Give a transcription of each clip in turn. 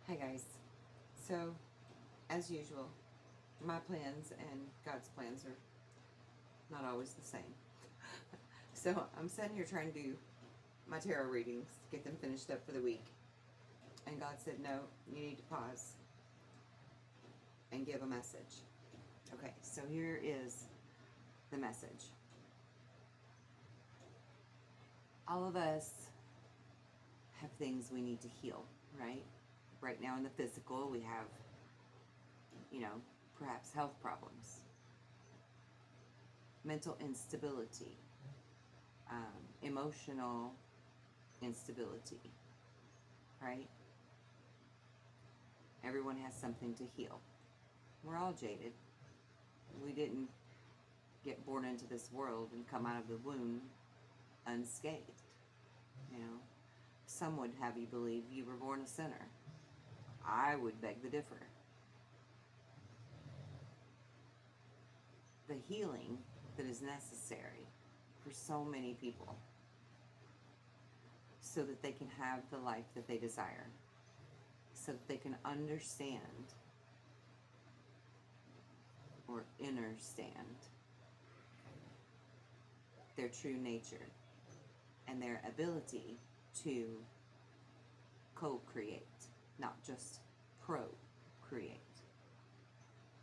Hi guys. So, as usual, my plans and God's plans are not always the same. So, I'm sitting here trying to do my tarot readings, get them finished up for the week. And God said, no, you need to pause and give a message. Okay, so here is the message. All of us have things we need to heal, right? Right now in the physical, we have, perhaps health problems, mental instability, emotional instability, right? Everyone has something to heal. We're all jaded. We didn't get born into this world and come out of the womb unscathed. Some would have you believe you were born a sinner. I would beg to differ. The healing that is necessary for so many people so that they can have the life that they desire, so that they can understand or understand their true nature and their ability to co-create, not just procreate.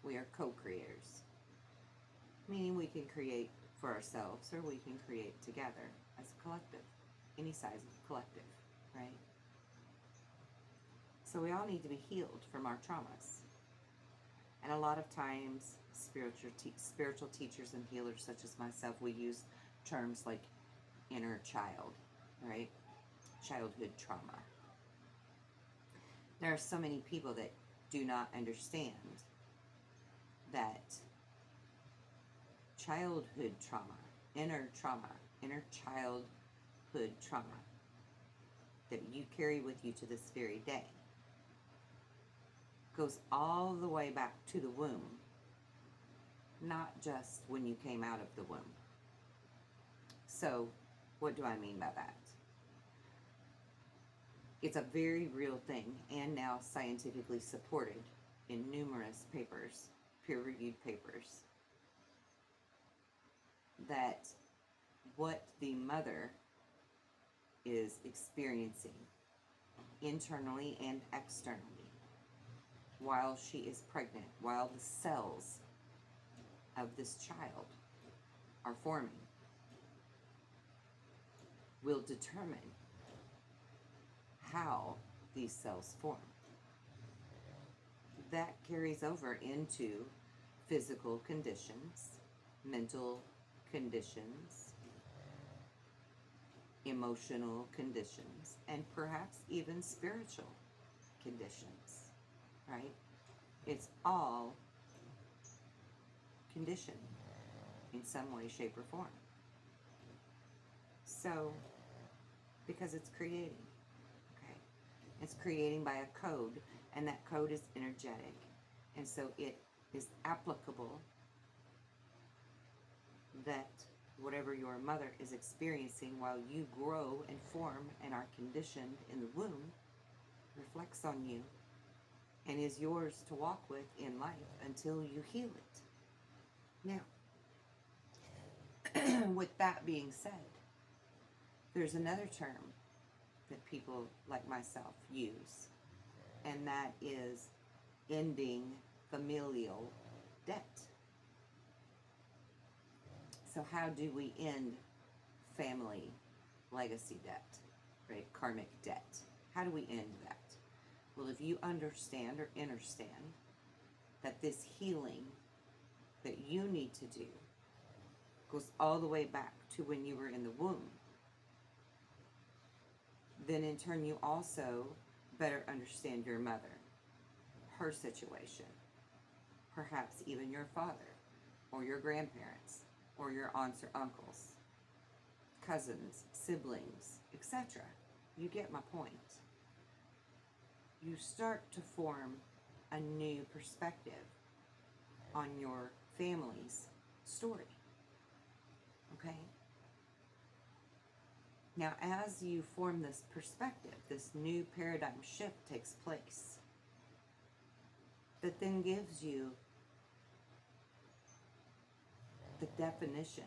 We are co-creators, meaning we can create for ourselves or we can create together as a collective, any size of collective, right? So we all need to be healed from our traumas. And a lot of times, spiritual teachers and healers such as myself, we use terms like inner child, right? Childhood trauma. There are so many people that do not understand that childhood trauma, inner childhood trauma that you carry with you to this very day goes all the way back to the womb, not just when you came out of the womb. So, what do I mean by that? It's a very real thing and now scientifically supported in numerous papers, peer-reviewed papers, that what the mother is experiencing internally and externally while she is pregnant, while the cells of this child are forming, will determine how these cells form. That carries over into physical conditions, mental conditions, emotional conditions, and perhaps even spiritual conditions, right? It's all conditioned in some way, shape, or form. So, because it's creating, okay? It's creating by a code, and that code is energetic. And so it is applicable that whatever your mother is experiencing while you grow and form and are conditioned in the womb reflects on you and is yours to walk with in life until you heal it. Now, with that being said, there's another term that people like myself use, and that is ending familial debt. So how do we end family legacy debt, right? Karmic debt. How do we end that? Well, if you understand or understand that this healing that you need to do goes all the way back to when you were in the womb, then in turn you also better understand your mother, her situation, perhaps even your father or your grandparents or your aunts or uncles, cousins, siblings, etc. You get my point. You start to form a new perspective on your family's story. Okay? Now, as you form this perspective, this new paradigm shift takes place. that then gives you the definition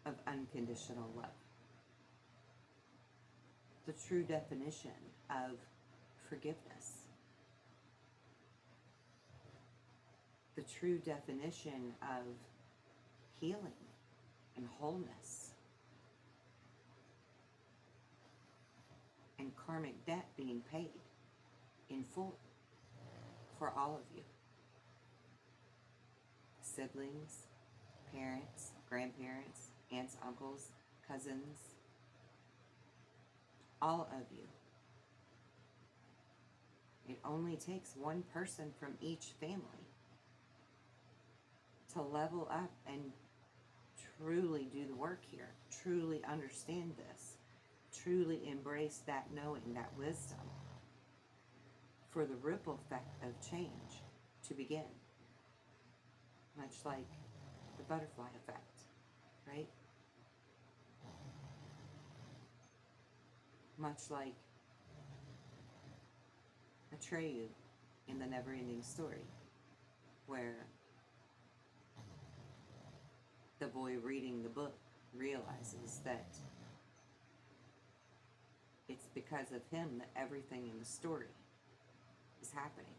of unconditional love. The true definition of forgiveness. The true definition of healing and wholeness. And karmic debt being paid in full for all of you. Siblings, parents, grandparents, aunts, uncles, cousins, all of you. It only takes one person from each family to level up and truly do the work here, truly understand this, truly embrace that knowing, that wisdom, for the ripple effect of change to begin. Much like the butterfly effect, right? Much like Atreyu in the never-ending story, where the boy reading the book realizes that it's because of him that everything in the story is happening,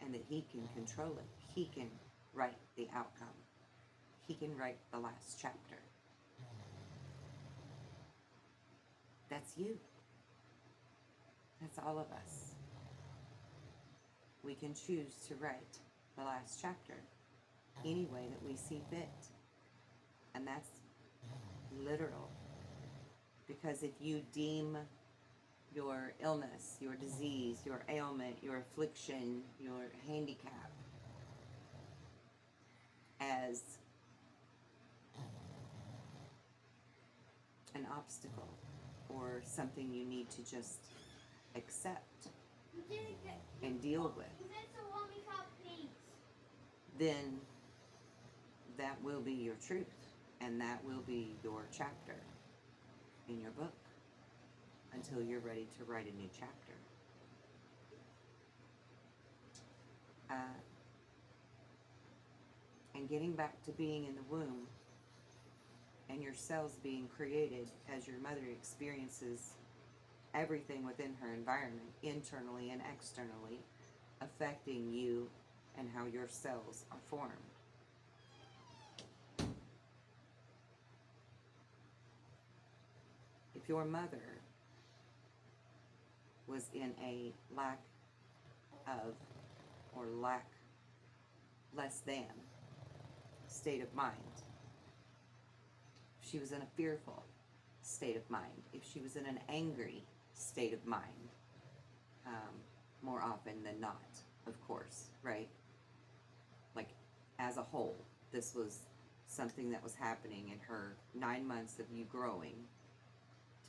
and that he can control it. He can write the outcome. He can write the last chapter. That's you. That's all of us. We can choose to write the last chapter any way that we see fit. And that's literal. Because if you deem your illness, your disease, your ailment, your affliction, your handicap as an obstacle or something you need to just accept and deal with, then that will be your truth, and that will be your chapter in your book until you're ready to write a new chapter. And getting back to being in the womb and your cells being created as your mother experiences everything within her environment, internally and externally, affecting you and how your cells are formed. If your mother was in a lack of or less than state of mind, if she was in a fearful state of mind, if she was in an angry state of mind, more often than not, of course, right? Like, as a whole, this was something that was happening in her 9 months of you growing,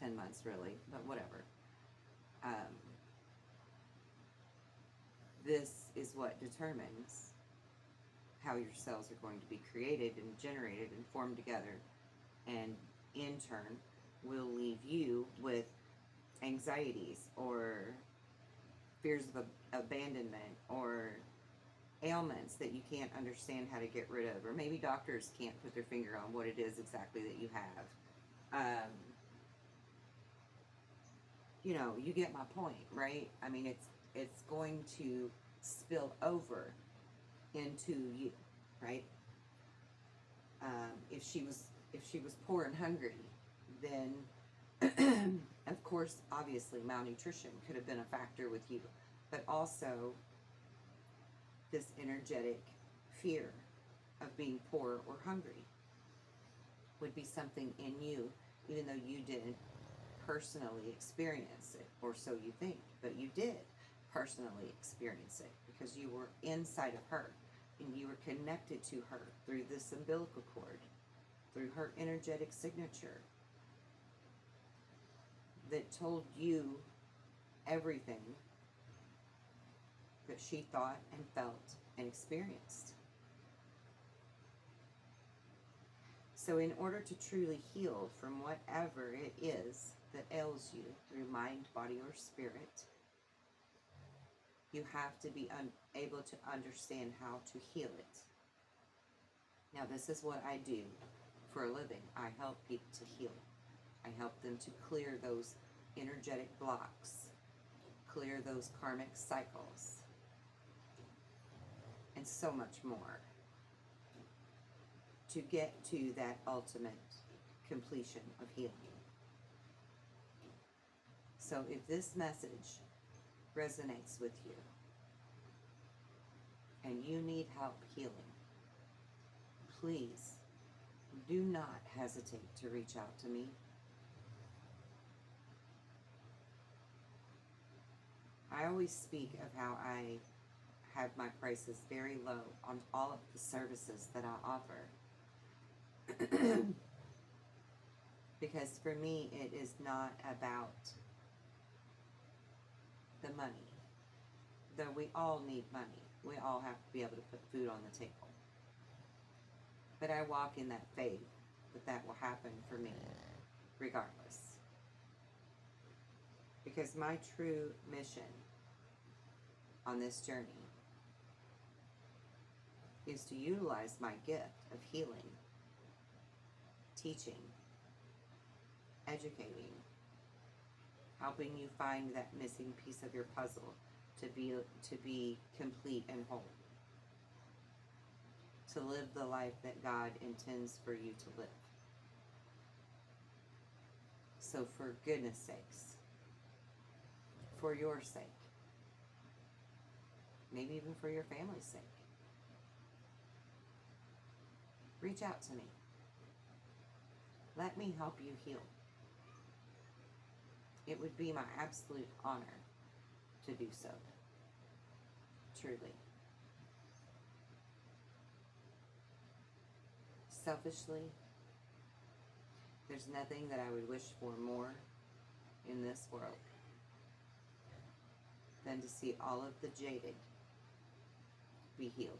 10 months really, but whatever. This is what determines how your cells are going to be created and generated and formed together, and in turn will leave you with anxieties or fears of abandonment or ailments that you can't understand how to get rid of, or maybe doctors can't put their finger on what it is exactly that you have. You know, you get my point, right? I mean, it's going to spill over into you, right? If she was poor and hungry, then of course, obviously, malnutrition could have been a factor with you, but also this energetic fear of being poor or hungry would be something in you, even though you didn't personally experience it, or so you think, but you did personally experience it because you were inside of her and you were connected to her through this umbilical cord, through her energetic signature that told you everything that she thought and felt and experienced. So in order to truly heal from whatever it is that ails you through mind, body, or spirit, You have to be able to understand how to heal it. Now, this is what I do for a living. I help people to heal. I help them to clear those energetic blocks, clear those karmic cycles, and so much more to get to that ultimate completion of healing. So if this message resonates with you and you need help healing, please do not hesitate to reach out to me. I always speak of how I have my prices very low on all of the services that I offer. Because for me, it is not about the money. Though we all need money. We all have to be able to put food on the table. But I walk in that faith that that will happen for me, regardless. Because my true mission on this journey is to utilize my gift of healing, teaching, educating, helping you find that missing piece of your puzzle to be complete and whole, to live the life that God intends for you to live. So for goodness sakes, for your sake, maybe even for your family's sake, reach out to me. Let me help you heal. It would be my absolute honor to do so. Truly. Selfishly, there's nothing that I would wish for more in this world than to see all of the jaded be healed.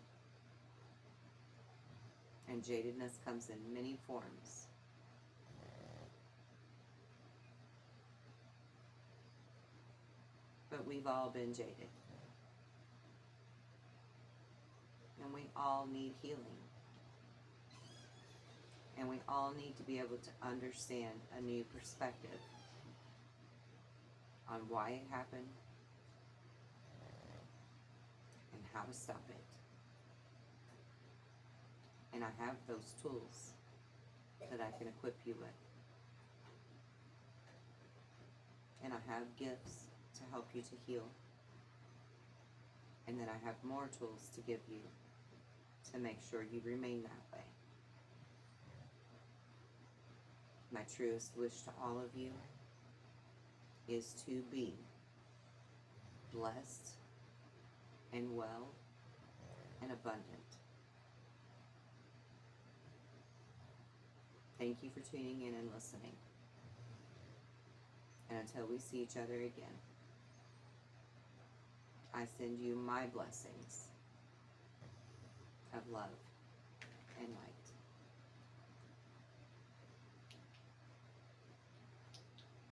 And jadedness comes in many forms. But we've all been jaded. And we all need healing. And we all need to be able to understand a new perspective on why it happened and how to stop it. And I have those tools that I can equip you with. And I have gifts to help you to heal. And then I have more tools to give you to make sure you remain that way. My truest wish to all of you is to be blessed and well and abundant. Thank you for tuning in and listening. And until we see each other again, I send you my blessings of love and light.